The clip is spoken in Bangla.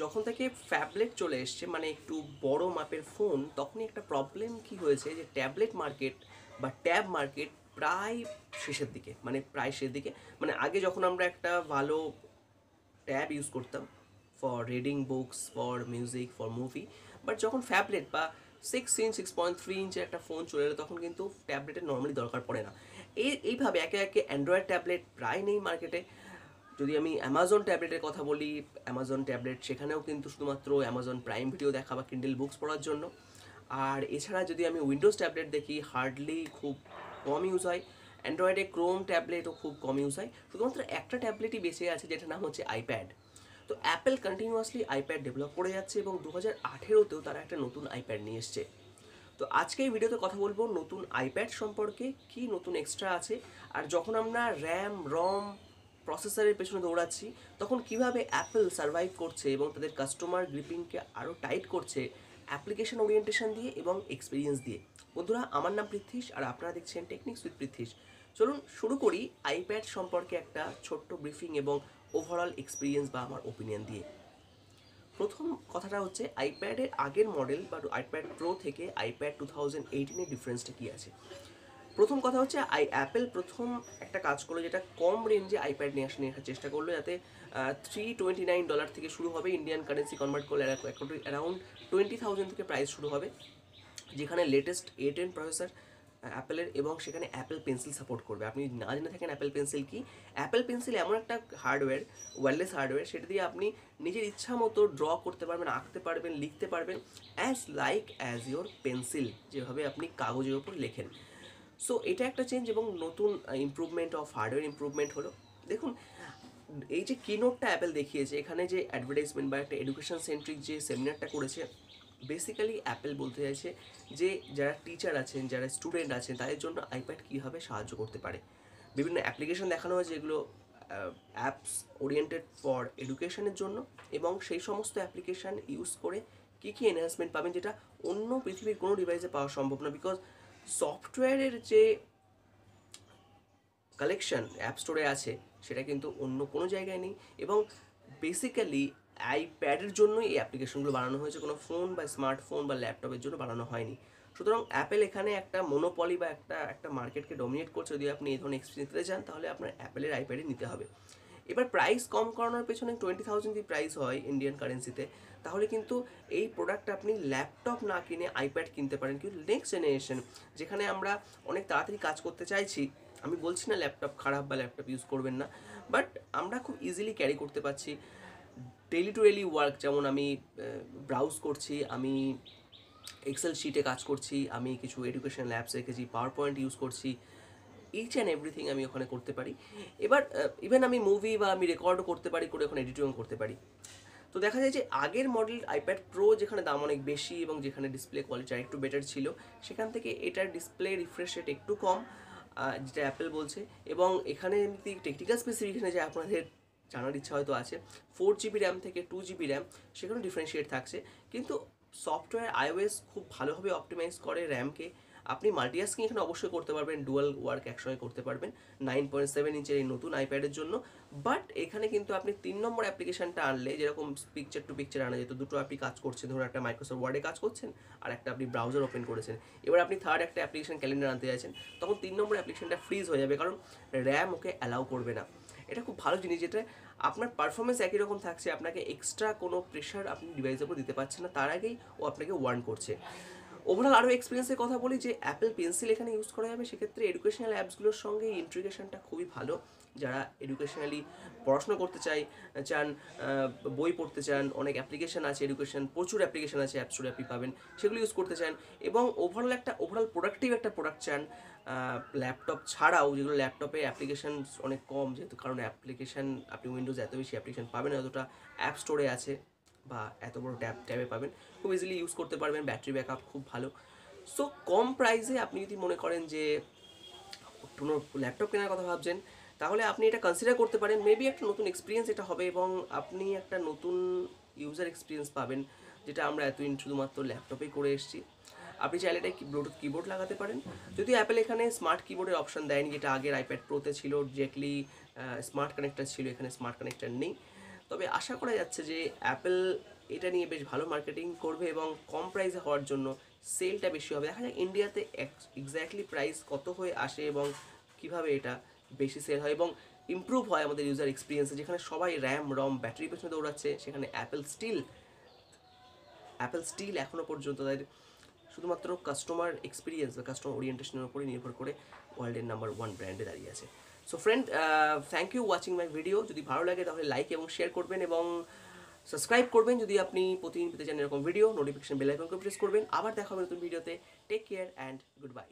যখন থেকে ফ্যাবলেট চলে এসছে মানে একটু বড় মাপের ফোন, তখনই একটা প্রবলেম কি হয়েছে যে ট্যাবলেট মার্কেট বা ট্যাব মার্কেট প্রায় শেষের দিকে, মানে প্রায় শেষের দিকে। মানে আগে যখন আমরা একটা ভালো ট্যাব ইউজ করতাম for reading books, for music, for movie, but যখন ফ্যাবলেট বা 6 ইঞ্চ 6.3 ইঞ্চের একটা ফোন চলে এলো, তখন কিন্তু ট্যাবলেটের নর্মালি দরকার পড়ে না। এইভাবে একে একে অ্যান্ড্রয়েড ট্যাবলেট প্রায় নেই মার্কেটে। যদি আমি অ্যামাজন ট্যাবলেটের কথা বলি, অ্যামাজন ট্যাবলেট সেখানেও কিন্তু শুধুমাত্র অ্যামাজন প্রাইম ভিডিও দেখা বা কিন্ডেল বুকস পড়ার জন্য। আর এছাড়া যদি আমি উইন্ডোজ ট্যাবলেট দেখি, হার্ডলি খুব কম ইউজ হয়। অ্যান্ড্রয়েডে ক্রোম ট্যাবলেটও খুব কম ইউজ হয়। শুধুমাত্র একটা ট্যাবলেটই বেঁচে আছে, যেটার নাম হচ্ছে আইপ্যাড। তো অ্যাপেল কন্টিনিউয়াসলি আইপ্যাড ডেভেলপ করে যাচ্ছে এবং 2018তেও তারা একটা নতুন আইপ্যাড নিয়ে এসছে। তো আজকে এই ভিডিওতে কথা বলবো নতুন আইপ্যাড সম্পর্কে, কি নতুন এক্সট্রা আছে, আর যখন আমরা র্যাম রম প্রসেসরের পেছনে দৌড়াচ্ছি, তখন কিভাবে অ্যাপেল সার্ভাইভ করছে এবং তাদের কাস্টমার গ্রিপিংকে আরও টাইট করছে অ্যাপ্লিকেশন ওরিয়েন্টেশন দিয়ে এবং এক্সপিরিয়েন্স দিয়ে। বন্ধুরা, আমার নাম পৃথ্বীশ আর আপনারা দেখছেন টেকনিক্স উইথ পৃথ্বীশ। চলুন শুরু করি আইপ্যাড সম্পর্কে একটা ছোট্ট ব্রিফিং এবং ওভারঅল এক্সপিরিয়েন্স বা আমার ওপিনিয়ন দিয়ে। প্রথম কথাটা হচ্ছে আইপ্যাডের আগের মডেল বা আইপ্যাড প্রো থেকে আইপ্যাড 2018-এর ডিফারেন্সটা কী আছে। প্রথম কথা হচ্ছে অ্যাপেল প্রথম একটা কাজ করলো, যেটা কম রেঞ্জে আইপ্যাড নিয়ে আসার চেষ্টা করলো, যাতে $329 থেকে শুরু হবে, ইন্ডিয়ান কারেন্সি কনভার্ট করলে অ্যারাউন্ড 20,000 থেকে প্রাইস শুরু হবে, যেখানে লেটেস্ট A10 প্রসেসর অ্যাপেলের, এবং সেখানে অ্যাপেল পেন্সিল সাপোর্ট করবে। আপনি না জেনে থাকেন অ্যাপেল পেন্সিল কি? অ্যাপেল পেন্সিল এমন একটা হার্ডওয়্যার, ওয়্যারলেস হার্ডওয়্যার, সেটা দিয়ে আপনি নিজের ইচ্ছা মতো ড্র করতে পারবেন, আঁকতে পারবেন, লিখতে পারবেন, অ্যাজ ইয়োর পেন্সিল, যেভাবে আপনি কাগজের ওপর লেখেন। সো এটা একটা চেঞ্জ এবং নতুন ইমপ্রুভমেন্ট অফ হার্ডওয়্যার ইমপ্রুভমেন্ট হলো। দেখুন, এই যে কিনোটটা অ্যাপেল দেখিয়েছে, এখানে যে অ্যাডভার্টাইজমেন্ট বা একটা এডুকেশন সেন্ট্রিক যে সেমিনারটা করেছে, বেসিক্যালি অ্যাপেল বলতে চাইছে যে যারা টিচার আছেন, যারা স্টুডেন্ট আছেন, তাদের জন্য আইপ্যাড কীভাবে সাহায্য করতে পারে। বিভিন্ন অ্যাপ্লিকেশন দেখানো হয়েছে, যেগুলো অ্যাপস ওরিয়েন্টেড ফর এডুকেশনের জন্য, এবং সেই সমস্ত অ্যাপ্লিকেশান ইউজ করে কী কী এনহ্যান্সমেন্ট পাবেন, যেটা অন্য পৃথিবীর কোনো ডিভাইসে পাওয়া সম্ভব না। বিকজ সফটওয়্যারের যে কালেকশন অ্যাপ স্টোরে আছে, সেটা কিন্তু অন্য কোনো জায়গায় নেই। এবং বেসিক্যালি আইপ্যাডের জন্যই এই অ্যাপ্লিকেশনগুলো বানানো হয়েছে, কোনো ফোন বা স্মার্টফোন বা ল্যাপটপের জন্য বানানো হয়নি। সুতরাং অ্যাপেল এখানে একটা মনোপলি বা একটা মার্কেটকে ডমিনেট করছে। যদি আপনি এই ধরনের এক্সপিরিয়েন্স নিতে চান, তাহলে আপনার অ্যাপেলের আইপ্যাডই নিতে হবে। এবার প্রাইস কম করানোর পেছনে 20,000 যদি প্রাইস হয় ইন্ডিয়ান কারেন্সিতে, তাহলে কিন্তু এই প্রোডাক্ট আপনি ল্যাপটপ না কিনে আইপ্যাড কিনতে পারেন। কিন্তু নেক্সট জেনারেশন, যেখানে আমরা অনেক তাড়াতাড়ি কাজ করতে চাইছি, আমি বলছি না ল্যাপটপ খারাপ বা ল্যাপটপ ইউজ করবেন না, বাট আমরা খুব ইজিলি ক্যারি করতে পারছি ডেলি টু ডেলি ওয়ার্ক। যেমন আমি ব্রাউজ করছি, আমি এক্সেল শিটে কাজ করছি, আমি কিছু এডুকেশনাল অ্যাপস রেখেছি, পাওয়ার পয়েন্ট ইউজ করছি, ইচ অ্যান্ড এভরিথিং আমি ওখানে করতে পারি। এবার ইভেন আমি মুভি বা আমি রেকর্ডও করতে পারি, করে ওখানে এডিটিংও করতে পারি। তো দেখা যায় যে আগের মডেল আইপ্যাড প্রো, যেখানে দাম অনেক বেশি এবং যেখানে ডিসপ্লে কোয়ালিটি একটু বেটার ছিল, সেখান থেকে এটার ডিসপ্লে রিফ্রেশ রেট একটু কম, যেটা অ্যাপেল বলছে। এবং এখানে এমনি টেকনিক্যাল স্পেসিফিকেশনে যে আপনাদের জানার ইচ্ছা হয়তো আছে, 4 GB র্যাম থেকে 2 GB র্যাম, সেখানে ডিফারেন্সিয়েট থাকছে। কিন্তু সফটওয়্যার আইওএস খুব ভালোভাবে অপটিমাইজ করে র্যামকে। আপনি মাল্টিটাস্কিং এখানে অবশ্যই করতে পারবেন, ডুয়াল ওয়ার্ক একসঙ্গে করতে পারবেন 9.7 ইঞ্চের এই নতুন আইপ্যাডের জন্য। বাট এখানে কিন্তু আপনি 3 নম্বর অ্যাপ্লিকেশনটা আনলে, যেরকম পিকচার টু পিকচার আনা যেত, দুটো আপনি কাজ করছেন, ধরুন একটা মাইক্রোসফট ওয়ার্ডে কাজ করছেন আর একটা আপনি ব্রাউজার ওপেন করেছেন, এবার আপনি থার্ড একটা অ্যাপ্লিকেশন ক্যালেন্ডার আনতে চাইছেন, তখন 3 নম্বর অ্যাপ্লিকেশনটা ফ্রিজ হয়ে যাবে, কারণ র্যাম ওকে অ্যালাউ করবে না। এটা খুব ভালো জিনিস, যেটা আপনার পারফরমেন্স একই রকম থাকছে, আপনাকে এক্সট্রা কোনো প্রেশার আপনি ডিভাইসের উপর দিতে পারছেন না, তার আগেই ও আপনাকে ওয়ার্ন করছে। ওভারঅল আরও এক্সপিরিয়েন্সের কথা বলি, যে অ্যাপেল পেন্সিল এখানে ইউজ করা যাবে, সেক্ষেত্রে এডুকেশনাল অ্যাপসগুলোর সঙ্গে ইন্টিগ্রেশনটা খুবই ভালো। যারা এডুকেশনালি পড়াশোনা করতে চান, বই পড়তে চান, অনেক অ্যাপ্লিকেশন আছে এডুকেশন, প্রচুর অ্যাপ্লিকেশন আছে অ্যাপ স্টোরে আপনি পাবেন, সেগুলো ইউজ করতে চান, এবং ওভারঅল প্রোডাক্টিভ একটা প্রোডাক্ট চান ল্যাপটপ ছাড়াও, যেগুলো ল্যাপটপে অ্যাপ্লিকেশন অনেক কম, যেহেতু কারণ অ্যাপ্লিকেশন আপনি উইন্ডোজ এত বেশি অ্যাপ্লিকেশন পাবেন না যতটা অ্যাপ স্টোরে আছে বা এত বড় ট্যাবে পাবেন। খুব ইজিলি ইউজ করতে পারবেন, ব্যাটারি ব্যাকআপ খুব ভালো। সো কম প্রাইসে আপনি যদি মনে করেন যে কোনো ল্যাপটপ কেনার কথা ভাবছেন, তাহলে আপনি এটা কনসিডার করতে পারেন। মেবি একটা নতুন এক্সপিরিয়েন্স এটা হবে, এবং আপনি একটা নতুন ইউজার এক্সপিরিয়েন্স পাবেন, যেটা আমরা এতদিন শুধুমাত্র ল্যাপটপেই করে এসেছি। আপনি চাইলে এটা ব্লুটুথ কিবোর্ড লাগাতে পারেন, যদিও অ্যাপেল এখানে স্মার্ট কিবোর্ডের অপশন দেয়নি, যেটা আগের আইপ্যাড প্রোতে ছিল, ডিরেক্টলি স্মার্ট কানেক্টার ছিল, এখানে স্মার্ট কানেক্টার নেই। তবে আশা করা যাচ্ছে যে অ্যাপেল এটা নিয়ে বেশ ভালো মার্কেটিং করবে এবং কম প্রাইসে হওয়ার জন্য সেলটা বেশি হবে। দেখা যাক ইন্ডিয়াতে এক্স্যাক্টলি প্রাইস কত হয়ে আসে এবং কিভাবে এটা বেশি সেল হয় এবং ইমপ্রুভ হয় আমাদের ইউজার এক্সপিরিয়েন্সে। যেখানে সবাই র্যাম রম ব্যাটারি পেছনে দৌড়াচ্ছে, সেখানে অ্যাপেল স্টিল এখনও পর্যন্ত তাদের শুধুমাত্র কাস্টমার এক্সপিরিয়েন্স বা কাস্টমার ওরিয়েন্টেশনের উপরে নির্ভর করে ওয়ার্ল্ডের নাম্বার 1 ব্র্যান্ডে দাঁড়িয়ে আছে। So friend, thank you watching my video. যদি ভালো লাগে তাহলে লাইক এবং শেয়ার করবেন এবং সাবস্ক্রাইব করবেন যদি আপনি প্রতিদিন পেতে চান এরকম ভিডিও। নোটিফিকেশন বেল আইকনকে প্রেস করবেন। আবার দেখা হবে নতুন ভিডিওতে। Take care and good by.